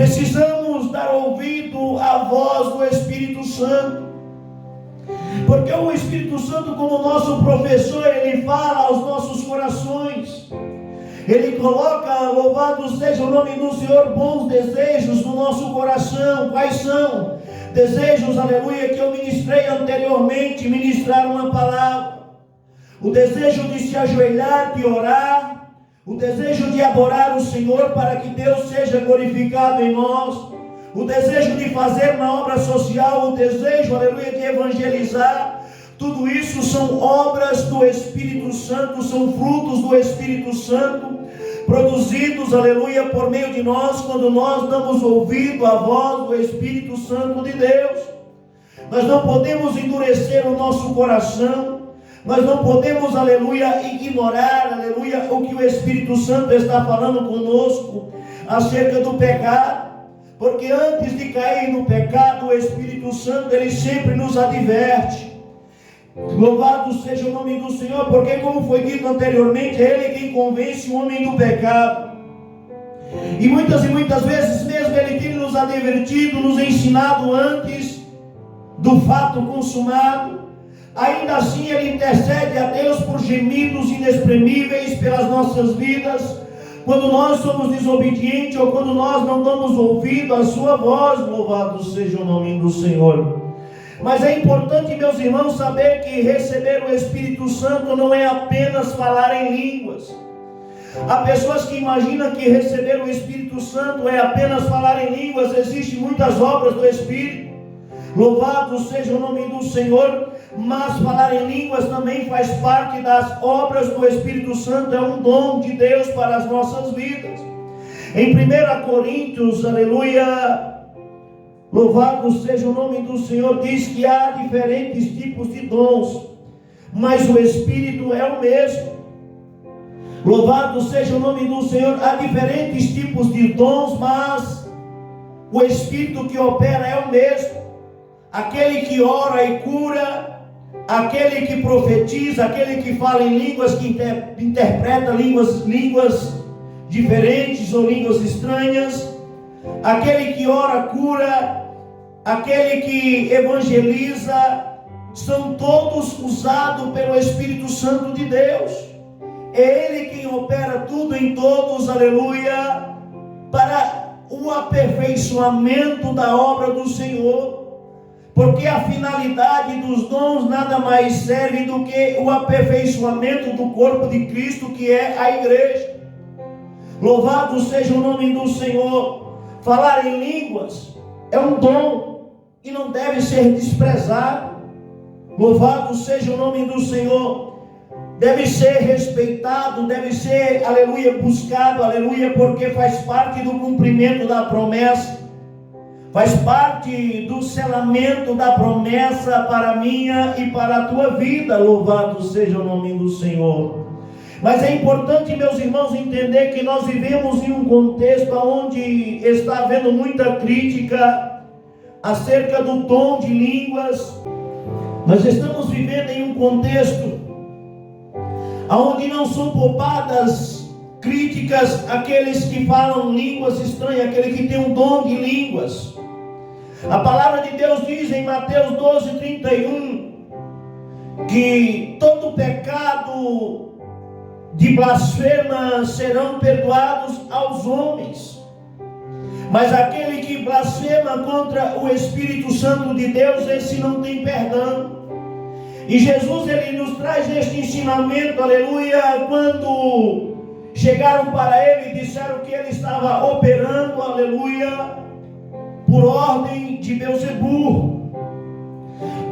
Precisamos dar ouvido à voz do Espírito Santo, porque o Espírito Santo, como nosso professor, ele fala aos nossos corações. Ele coloca, louvado seja o nome do Senhor, bons desejos no nosso coração. Quais são? Desejos, aleluia, que eu ministrei anteriormente, ministrar uma palavra. O desejo de se ajoelhar, de orar. O desejo de adorar o Senhor para que Deus seja glorificado em nós. O desejo de fazer na obra social. O desejo, aleluia, de evangelizar. Tudo isso são obras do Espírito Santo, são frutos do Espírito Santo, produzidos, aleluia, por meio de nós, quando nós damos ouvido à voz do Espírito Santo de Deus. Nós não podemos endurecer o nosso coração, nós não podemos, aleluia, ignorar, aleluia, o que o Espírito Santo está falando conosco acerca do pecado, porque antes de cair no pecado, o Espírito Santo, ele sempre nos adverte. Louvado seja o nome do Senhor, porque como foi dito anteriormente, é Ele quem convence o homem do pecado. E muitas vezes mesmo Ele tem nos advertido, nos ensinado antes do fato consumado. Ainda assim Ele intercede a Deus por gemidos inexprimíveis pelas nossas vidas, quando nós somos desobedientes ou quando nós não damos ouvido à sua voz. Louvado seja o nome do Senhor. Mas é importante, meus irmãos, saber que receber o Espírito Santo não é apenas falar em línguas. Há pessoas que imaginam que receber o Espírito Santo é apenas falar em línguas. Existem muitas obras do Espírito, louvado seja o nome do Senhor, mas falar em línguas também faz parte das obras do Espírito Santo, é um dom de Deus para as nossas vidas. Em 1 Coríntios, aleluia, louvado seja o nome do Senhor, diz que há diferentes tipos de dons, mas o Espírito é o mesmo. Louvado seja o nome do Senhor. Há diferentes tipos de dons, mas o Espírito que opera é o mesmo. Aquele que ora e cura, aquele que profetiza, aquele que fala em línguas, que interpreta línguas diferentes ou línguas estranhas, aquele que ora, cura, aquele que evangeliza, são todos usados pelo Espírito Santo de Deus. É Ele quem opera tudo em todos, aleluia, para o aperfeiçoamento da obra do Senhor. Porque a finalidade dos dons nada mais serve do que o aperfeiçoamento do corpo de Cristo, que é a igreja. Louvado seja o nome do Senhor. Falar em línguas é um dom e não deve ser desprezado. Louvado seja o nome do Senhor. Deve ser respeitado, deve ser, aleluia, buscado, aleluia, porque faz parte do cumprimento da promessa, faz parte do selamento da promessa para a minha e para a tua vida. Louvado seja o nome do Senhor. Mas é importante, meus irmãos, entender que nós vivemos em um contexto onde está havendo muita crítica acerca do dom de línguas. Nós estamos vivendo em um contexto onde não são poupadas críticas àqueles que falam línguas estranhas, aquele que tem um dom de línguas. A palavra de Deus diz em Mateus 12:31 que todo pecado de blasfema serão perdoados aos homens, mas aquele que blasfema contra o Espírito Santo de Deus, esse não tem perdão. E Jesus, ele nos traz este ensinamento, aleluia, quando chegaram para ele e disseram que ele estava operando, aleluia, por ordem de Beelzebul.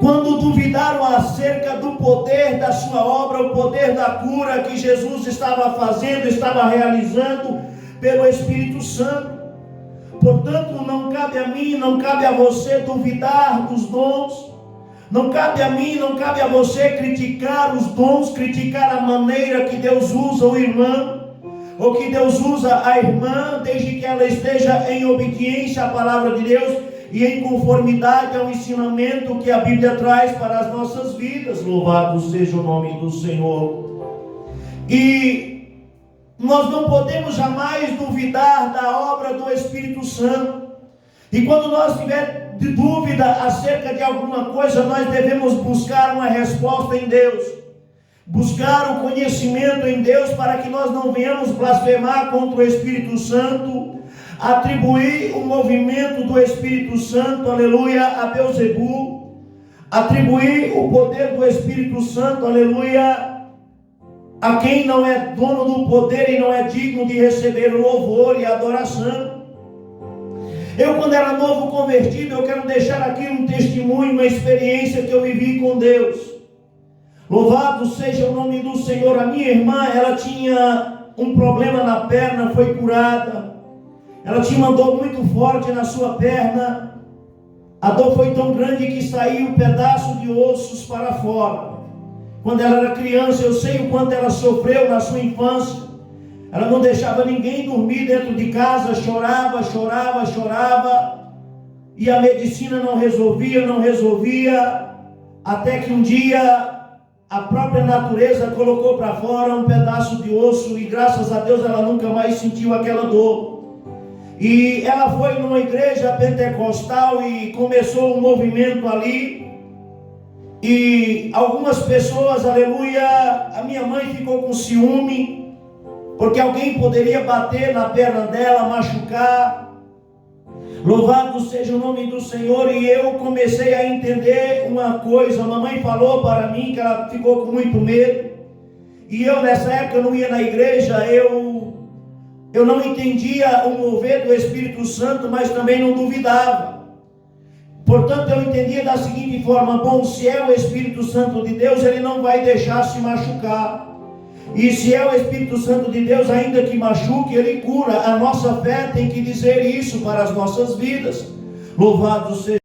Quando duvidaram acerca do poder da sua obra, o poder da cura que Jesus estava fazendo, estava realizando pelo Espírito Santo. Portanto, não cabe a mim, não cabe a você duvidar dos dons. Não cabe a mim, não cabe a você criticar os dons, criticar a maneira que Deus usa o irmão, ou que Deus usa a irmã, desde que ela esteja em obediência à palavra de Deus e em conformidade ao ensinamento que a Bíblia traz para as nossas vidas. Louvado seja o nome do Senhor. E Nós não podemos jamais duvidar da obra do Espírito Santo. E quando nós tivermos dúvida acerca de alguma coisa, nós devemos buscar uma resposta em Deus. Buscar o conhecimento em Deus para que nós não venhamos blasfemar contra o Espírito Santo, atribuir o movimento do Espírito Santo, aleluia, a Beelzebul, atribuir o poder do Espírito Santo, aleluia, a quem não é dono do poder e não é digno de receber o louvor e a adoração. Eu, quando era novo convertido, eu quero deixar aqui um testemunho, uma experiência que eu vivi com Deus. Louvado seja o nome do Senhor. A minha irmã, ela tinha um problema na perna, foi curada. Ela tinha uma dor muito forte na sua perna. A dor foi tão grande que saiu um pedaço de ossos para fora. Quando ela era criança, eu sei o quanto ela sofreu na sua infância. Ela não deixava ninguém dormir dentro de casa, chorava, chorava, chorava. E a medicina não resolvia. Até que um dia a própria natureza colocou para fora um pedaço de osso. E graças a Deus ela nunca mais sentiu aquela dor. E ela foi numa igreja pentecostal e começou um movimento ali. E algumas pessoas, aleluia, a minha mãe ficou com ciúme, porque alguém poderia bater na perna dela, machucar. Louvado seja o nome do Senhor. E eu comecei a entender uma coisa. A mamãe falou para mim que ela ficou com muito medo. E eu nessa época não ia na igreja, eu não entendia o mover do Espírito Santo, mas também não duvidava. Portanto, eu entendia da seguinte forma: bom, se é o Espírito Santo de Deus, ele não vai deixar se machucar. E se é o Espírito Santo de Deus, ainda que machuque, ele cura. A nossa fé tem que dizer isso para as nossas vidas. Louvado seja